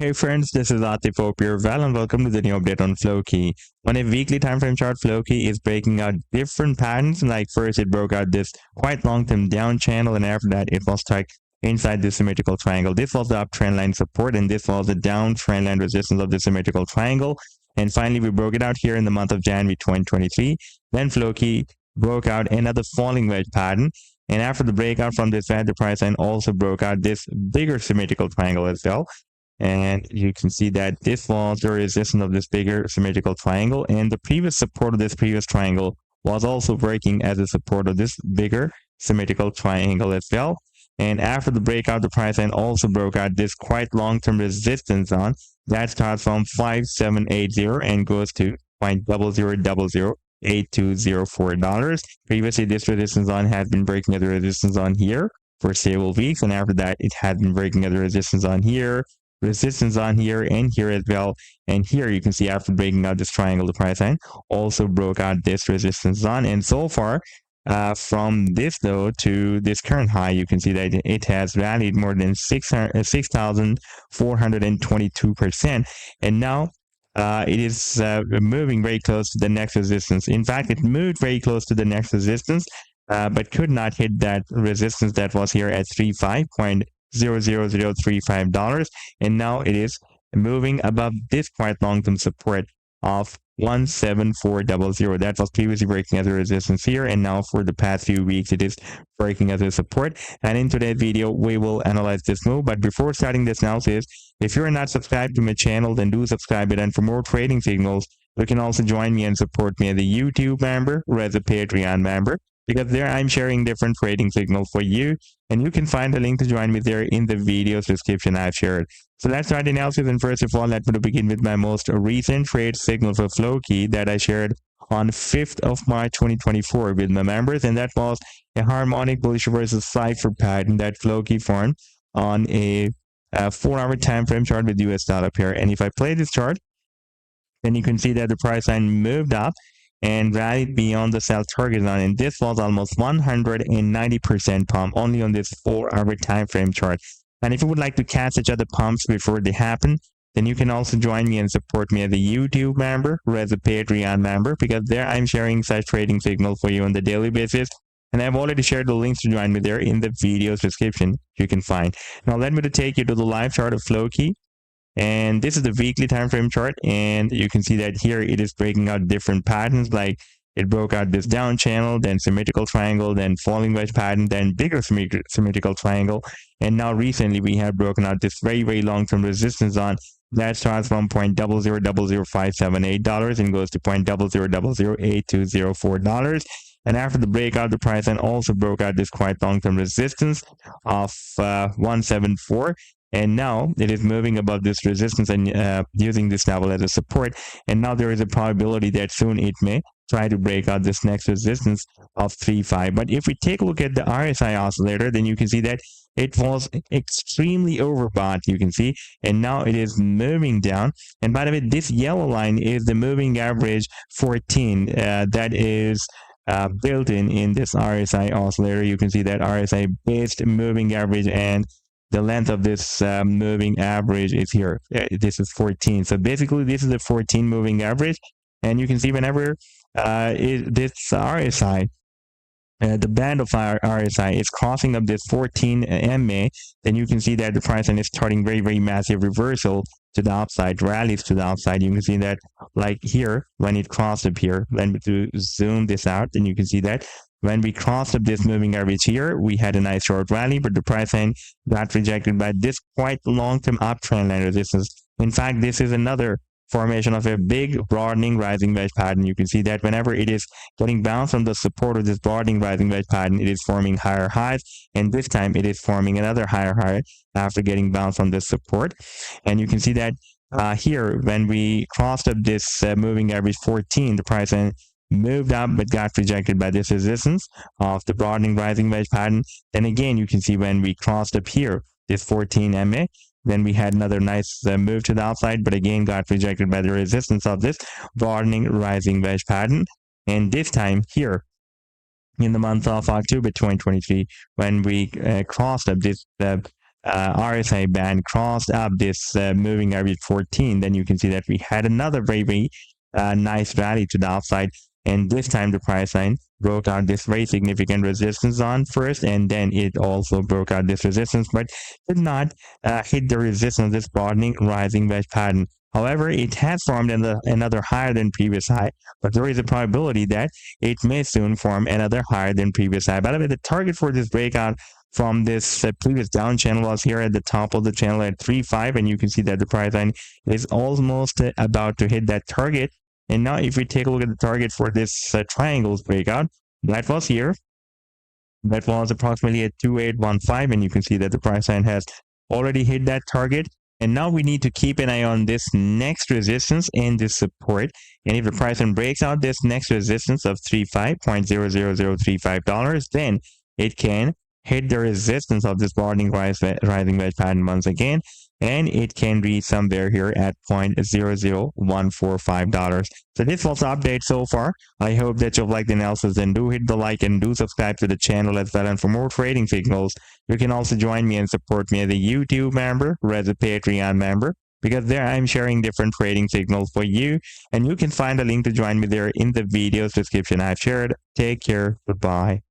Hey friends, this is Atif here. Well, and welcome to the new update on FLOKI. On a weekly time frame chart, FLOKI is breaking out different patterns. Like first, it broke out this quite long-term down channel, and after that, it was stuck inside this symmetrical triangle. This was the uptrend line support, and this was the downtrend line resistance of the symmetrical triangle. And finally, we broke it out here in the month of January 2023. Then FLOKI broke out another falling wedge pattern. And after the breakout from this wedge, the price line also broke out this bigger symmetrical triangle as well. And you can see that this was the resistance of this bigger symmetrical triangle, and the previous support of this previous triangle was also working as a support of this bigger symmetrical triangle as well. And after the breakout, the price line also broke out this quite long-term resistance zone that starts from 5780 and goes to $0.00008204. Previously, this resistance zone has been breaking at the resistance zone here for several weeks, and after that, it had been breaking at the resistance on here, resistance on here, and here as well. And here you can see after breaking out this triangle, the price line also broke out this resistance zone. And so far, from this low to this current high, you can see that it has rallied more than 6,422%. And now it is moving very close to the next resistance. In fact, it moved very close to the next resistance, but could not hit that resistance that was here at $0.00035, and now it is moving above this quite long-term support of 17400. That was previously breaking as a resistance here, and now for the past few weeks it is breaking as a support. And in today's video we will analyze this move, but before starting this analysis, if you're not subscribed to my channel, then do subscribe it. And for more trading signals, you can also join me and support me as a YouTube member or as a Patreon member, because there I'm sharing different trading signals for you, and you can find the link to join me there in the video's description I've shared. So let's start the analysis, and first of all, let me begin with my most recent trade signal for FLOKI that I shared on 5th of March 2024 with my members, and that was a harmonic bullish reversal cipher pattern that FLOKI formed on a 4-hour time frame chart with US dollar pair. And if I play this chart, then you can see that the price line moved up and rallied beyond the sell target zone, and this was almost 190% pump only on this 4-hour time frame chart. And if you would like to catch such other pumps before they happen, then you can also join me and support me as a YouTube member or as a Patreon member, because there I'm sharing such trading signals for you on the daily basis, and I've already shared the links to join me there in the video's description you can find. Now let me take you to the live chart of FLOKI. And this is the weekly time frame chart, and you can see that here it is breaking out different patterns. Like it broke out this down channel, then symmetrical triangle, then falling wedge pattern, then bigger symmetrical triangle, and now recently we have broken out this very long-term resistance zone that starts from $0.000578 and goes to $0.00008204. And after the breakout, the price then also broke out this quite long-term resistance of 174. And now it is moving above this resistance and using this level as a support. And now there is a probability that soon it may try to break out this next resistance of 3.5. But if we take a look at the RSI oscillator, then you can see that it was extremely overbought, you can see, and now it is moving down. And by the way, this yellow line is the moving average 14 that is built in this RSI oscillator. You can see that RSI based moving average, and the length of this moving average is here. This is 14. So basically, this is the 14 moving average. And you can see whenever this RSI, the band of our RSI is crossing up this 14 MA, then you can see that the price line is starting very massive reversal to the upside, rallies to the upside. You can see that like here, when it crossed up here, when we zoom this out, then you can see that when we crossed up this moving average here, we had a nice short rally, but the price line got rejected by this quite long-term uptrend line resistance. In fact, this is another formation of a big broadening rising wedge pattern. You can see that whenever it is getting bounced from the support of this broadening rising wedge pattern, it is forming higher highs, and this time it is forming another higher high after getting bounced from this support. And you can see that here, when we crossed up this moving average 14, the price line moved up but got rejected by this resistance of the broadening rising wedge pattern. Then again, you can see when we crossed up here, this 14 MA, then we had another nice move to the outside, but again got rejected by the resistance of this broadening rising wedge pattern. And this time here, in the month of October 2023, when we crossed up this RSI band crossed up this moving average 14, then you can see that we had another very nice rally to the upside. And this time the price line broke out this very significant resistance zone first, and then it also broke out this resistance, but did not hit the resistance, this broadening rising wedge pattern. However, it has formed another higher than previous high, but there is a probability that it may soon form another higher than previous high. By the way, the target for this breakout from this previous down channel was here at the top of the channel at 3.5, and you can see that the price line is almost about to hit that target. And now if we take a look at the target for this triangles breakout, that was here. That was approximately at 2815, and you can see that the price line has already hit that target. And now we need to keep an eye on this next resistance and this support. And if the price line breaks out this next resistance of $35.00035, then it can hit the resistance of this broadening rising wedge pattern once again, and it can reach somewhere here at $0.00145. So this was the update so far. I hope that you've liked the analysis, and do hit the like and do subscribe to the channel as well. And for more trading signals, you can also join me and support me as a YouTube member or as a Patreon member, because there I'm sharing different trading signals for you, and you can find a link to join me there in the video's description I've shared. Take care. Goodbye.